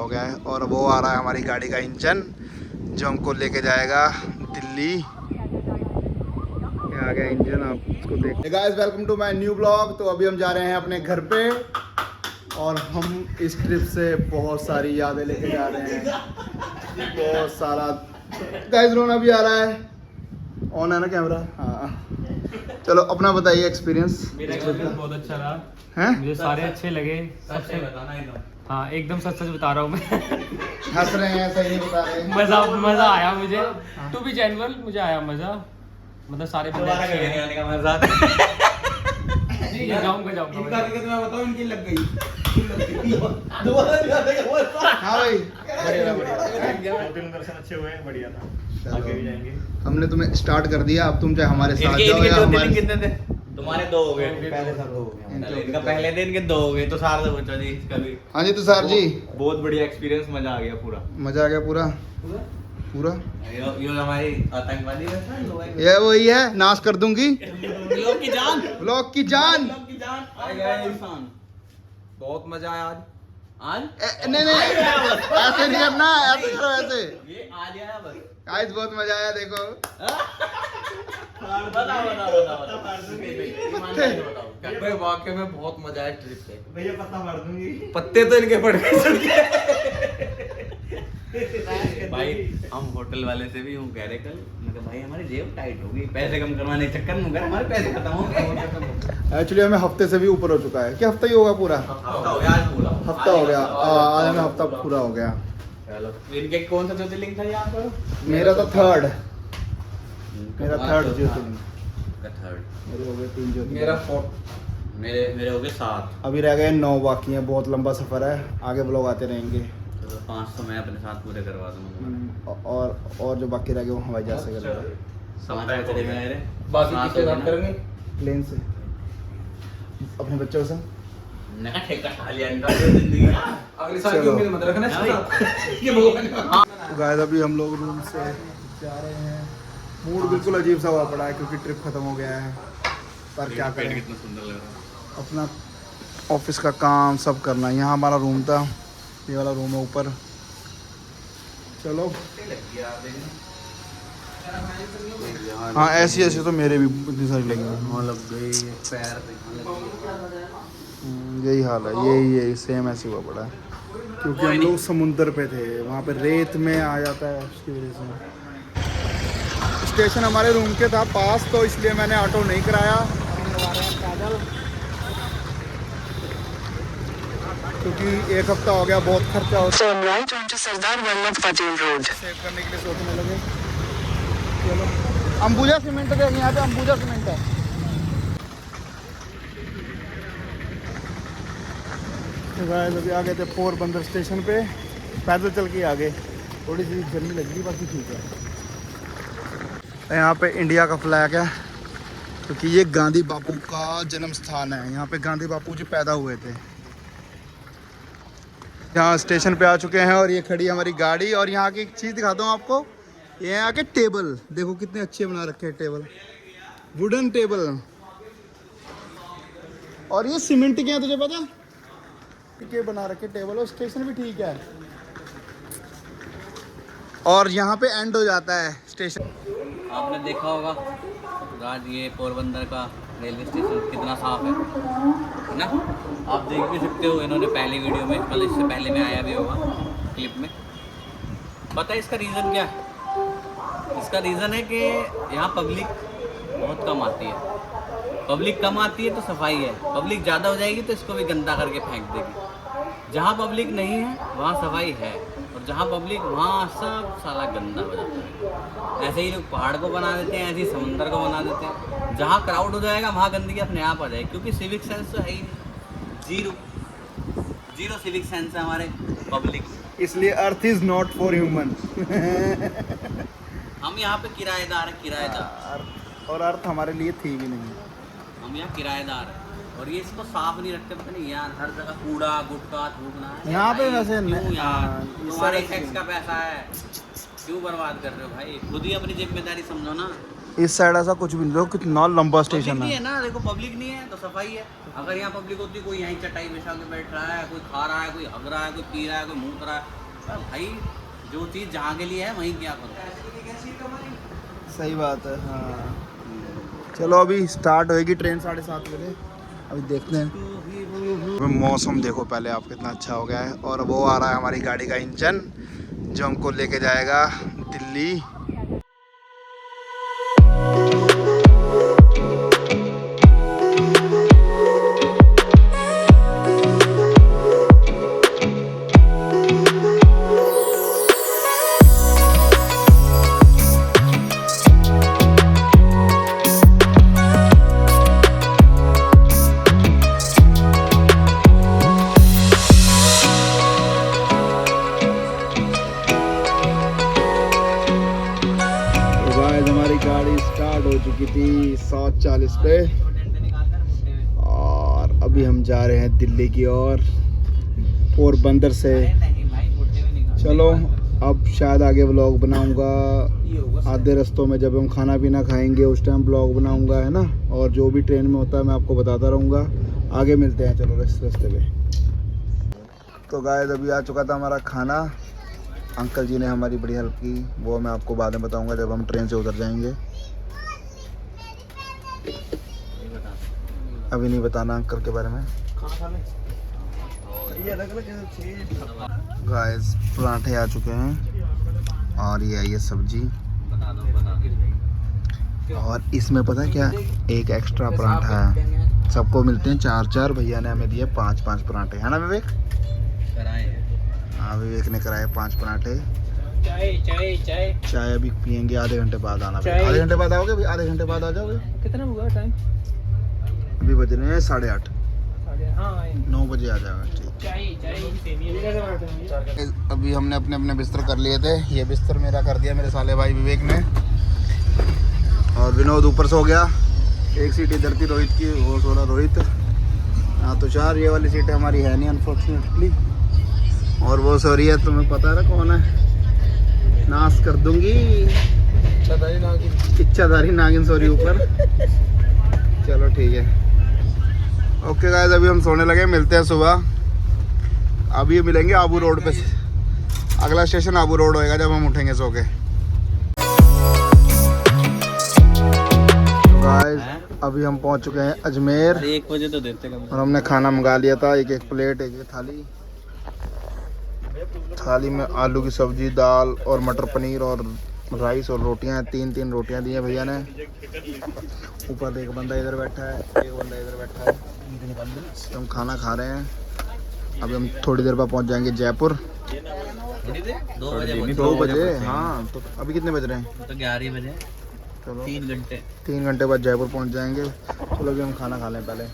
हो गया है और वो आ रहा है हमारी गाड़ी का इंजन जो हमको लेके जाएगा दिल्ली। ये आ गया इंजन, आप इसको देख। Guys welcome to my new blog. तो अभी हम जा रहे हैं अपने घर पे और हम इस ट्रिप से बहुत सारी यादें लेके जा रहे हैं, बहुत सारा। गाइस रोना भी आ रहा है, ऑन है ना कैमरा? हाँ चलो अपना बताइए एक्सपीरियंस। मेरा एक्सपीरियंस बहुत अच्छा रहा हैं? मुझे सारे अच्छे लगे। सबसे बताना एकदम, हाँ एकदम सच सच बता रहा हूँ मैं। हंस रहे हैं, सही नहीं बता रहे हैं। मजा आया मुझे, टू बी जेन्युइन मुझे आया मजा। मतलब सारे बंदे अच्छे हैं। आने का मजा जाऊंगा इनका टिकट मैं बताऊं, इनकी लग गई दोबारा नहीं आने का मजा। हाँ भाई बढ़िया तीन दर्शन अच्छे हुए, बढ़िया था। आगे भी जाएंगे। हमने तुम्हें स्टार्ट कर दिया, अब तुम चाहे हमारे साथ इनके जाओ या हमारे। कितने थे? तुम्हारे 2 हो गए, पहले सब 2 हो गए। इनका पहले दिन के 2 हो गए, तो सार से पूछो जी इसका भी। हाँ जी तुषार जी, बहुत बढ़िया एक्सपीरियंस, मजा आ गया पूरा। मजा आ गया पूरा पूरा। ये हमारी आतंकवादी है, ये वही है, नाश कर दूंगी लोग की जान, ब्लॉक की जान। लोग की जान आ गया इंसान। बहुत मजा आया आज। नहीं नहीं ऐसे नहीं करना, ऐसे करो ऐसे। ये आज आया बस। गाइस बहुत मजा आया, देखो भाई वाकई में बहुत मजा आया ट्रिप पे। भैया पत्ता मार दूंगी। पत्ते तो इनके पड़ गए। भाई हम होटल वाले से भी कह रहे कल, मैं कहा भाई हमारी जेब टाइट होगी, पैसे कम करवाने के चक्कर में हमारे पैसे खत्म हो गए। एक्चुअली हमें हफ्ते से भी ऊपर हो चुका है। क्या हफ्ता ही होगा पूरा? हफ्ता हो गया आज पूरा। हफ्ता हो गया, आज हमें हफ्ता पूरा हो गया। चलो इनके कौन सा ज्योतिर्लिंग था यहाँ पर? मेरा तो थर्ड, मेरा थर्ड ज्योतिर्लिंग। थर्ड मेरे हो गए 3 ज्योतिर्लिंग। मेरा 4, मेरे हो गए 7। अभी रह गए 9 बाकी हैं। बहुत लंबा सफर है, आगे ब्लॉग आते रहेंगे। तो 500 मैं अपने साथ पूरे करवा दूंगा। और जो बाकी रह गए वो हवाई जहाज से करेंगे, समाचार चले गए रे। बाकी किसके साथ करेंगे? प्लेन से अपने बच्चों से। नया ठेका खा लिया इनका जिंदगी। अगले साल की चलो। उम्मीद मत रखना इसके साथ। ये भगवान। तो गाइस अभी हम लोग रूम से जा रहे हैं। मूड बिल्कुल अजीब सा हुआ पड़ा है क्योंकि ट्रिप खत्म हो गया है, पर क्या करें, कितना सुंदर लग रहा है। अपना ऑफिस का काम सब करना है। यहाँ हमारा रूम था, ये वाला रूम है ऊपर। चलो हाँ ऐसी ऐसी तो मेरे भी इतनी सारी लगी हैं। लग गई पैर यही हाल है, यही सेम ऐसे हुआ पड़ा है क्योंकि हम लोग समुंदर पे थे, वहाँ पे रेत में आ जाता है, उसकी वजह से। स्टेशन हमारे रूम के था पास, तो इसलिए मैंने ऑटो नहीं कराया, करवा रहे हैं पैदल, क्योंकि 1 हफ्ता हो गया, बहुत खर्चा होता है। सरदार वल्लभ पटेल रोड सेव करने के लिए सोचने लगे। चलो अंबुजा सीमेंट देखें, यहाँ पे अंबुजा सीमेंट है। तो गाइस अभी आ गए थे पोरबंदर स्टेशन पे, पैदल चल के आगे। थोड़ी सी जर्नी लग गई, बाकी ठीक है। यहाँ पे इंडिया का फ्लैग है क्योंकि ये गांधी बापू का जन्म स्थान है। यहाँ पे गांधी बापू जी पैदा हुए थे। यहाँ स्टेशन पे आ चुके हैं और ये खड़ी है हमारी गाड़ी। और यहाँ की एक चीज़ दिखाता हूँ आपको, ये यहाँ के टेबल देखो कितने अच्छे बना रखे हैं, टेबल वुडन टेबल। और ये सीमेंट के हैं, तुझे पता के बना रखे टेबल। और स्टेशन भी ठीक है, और यहाँ पे एंड हो जाता है स्टेशन। आपने देखा होगा आज ये पोरबंदर का रेलवे स्टेशन कितना साफ है ना? आप देख भी सकते हो, इन्होंने पहली वीडियो में, कल इससे पहले में आया भी होगा क्लिप में। पता है इसका रीज़न क्या है? इसका रीज़न है कि यहाँ पब्लिक बहुत कम आती है। पब्लिक कम आती है तो सफाई है, पब्लिक ज़्यादा हो जाएगी तो इसको भी गंदा करके फेंक देगी। जहाँ पब्लिक नहीं है वहाँ सफाई है, और जहाँ पब्लिक वहाँ सब साला गंदा हो जाता है। ऐसे ही लोग पहाड़ को बना देते हैं, ऐसे ही समुंदर को बना देते हैं। जहाँ क्राउड हो जाएगा वहाँ गंदगी अपने आप आ जाएगी, क्योंकि सिविक सेंस तो है ही नहीं। जीरो सिविक सेंस है हमारे पब्लिक, इसलिए earth is not for human. हम यहाँ पे किराएदार हैं, किराएदार। और अर्थ हमारे लिए थी भी नहीं। हम यहाँ किराएदार हैं और ये इसको साफ नहीं रखते। पता नहीं यार, हर जगह कूड़ा गुटखा थूकना है यहाँ पे भाई, वैसे क्यों यार? इस तुम्हारे तरह से- टैक्स का पैसा है, क्यों बर्बाद कर रहे हो भाई? खुद ही अपनी जिम्मेदारी समझो ना। इस साइड ऐसा कुछ भी नहीं, देखो कितना लंबा स्टेशन नहीं है। है ना, देखो पब्लिक नहीं है तो सफाई है। अगर यहाँ पब्लिक होती, कोई यहीं चटाई बिछा के बैठ रहा है, कोई खा रहा है, कोई हग रहा है, कोई पी रहा है, कोई मूत रहा है, तो भाई जो चीज़ जहाँ के लिए है वहीं क्या करो। सही बात है। हाँ चलो अभी स्टार्ट होएगी ट्रेन 7:30 बजे, अभी देखते हैं। मौसम देखो पहले आप कितना अच्छा हो गया है, और वो आ रहा है हमारी गाड़ी का इंजन जो हमको लेके जाएगा दिल्ली। हमारी गाड़ी स्टार्ट हो चुकी थी 7:40 पे, और अभी हम जा रहे हैं दिल्ली की ओर पोरबंदर से। चलो अब शायद आगे व्लॉग बनाऊंगा, आधे रास्तों में जब हम खाना पीना खाएंगे उस टाइम व्लॉग बनाऊंगा, है ना। और जो भी ट्रेन में होता है मैं आपको बताता रहूँगा। आगे मिलते हैं, चलो रास्ते पे। तो गाइस अभी आ चुका था हमारा खाना, अंकल जी ने हमारी बड़ी हेल्प की, वो मैं आपको बाद में बताऊंगा जब हम ट्रेन से उतर जाएंगे। अभी नहीं बताना अंकल के बारे में। गाइस पराठे आ चुके हैं, और ये आई है सब्जी, और इसमें पता है क्या, एक एक्स्ट्रा पराठा है। सबको मिलते हैं 4-4, भैया ने हमें दिए 5-5 पराठे, है ना विवेक? हाँ विवेक ने कराए 5 पराठे। चाय अभी पियेंगे, आधे घंटे बाद आना। आधे घंटे बाद आओगे भाई? आधे घंटे बाद आ जाओगे? कितना हुआ टाइम? अभी बज रहे हैं 8:30, 9 बजे आ जाएगा। ठीक, अभी हमने अपने अपने बिस्तर कर लिए थे। ये बिस्तर मेरा कर दिया मेरे साले भाई विवेक ने, और विनोद ऊपर सो गया। एक सीट इधर थी रोहित की, वो सो रहा रोहित। हाँ तो 4, ये वाली सीट हमारी है नहीं अनफॉर्चुनेटली, और वो सो रही है। तुम्हें पता है कौन है? नाश कर दूंगी, इच्छाधारी नागिन सो रही ऊपर। चलो ठीक है, ओके गाइस अभी हम सोने लगे, मिलते हैं सुबह। अभी मिलेंगे आबू रोड पे, अगला स्टेशन आबू रोड होएगा जब हम उठेंगे सो के। गाइस अभी हम पहुंच चुके हैं अजमेर, 1 बजे तो देते कम। और हमने खाना मंगा लिया था, एक प्लेट, एक थाली। थाली में आलू की सब्जी, दाल और मटर पनीर और राइस और रोटियां, 3 रोटियां दी हैं भैया ने। ऊपर एक बंदा इधर बैठा है, एक बंदा इधर बैठा है। तो हम खाना खा रहे हैं। अभी हम थोड़ी देर बाद पहुंच जाएंगे जयपुर। 2 बजे। हाँ तो अभी कितने बज रहे हैं? तो 11 बजे। चलो 3 घंटे। 3 घंटे बाद जयपुर पहुंच जाएंगे। चलो अभी हम खाना खा लें पहले।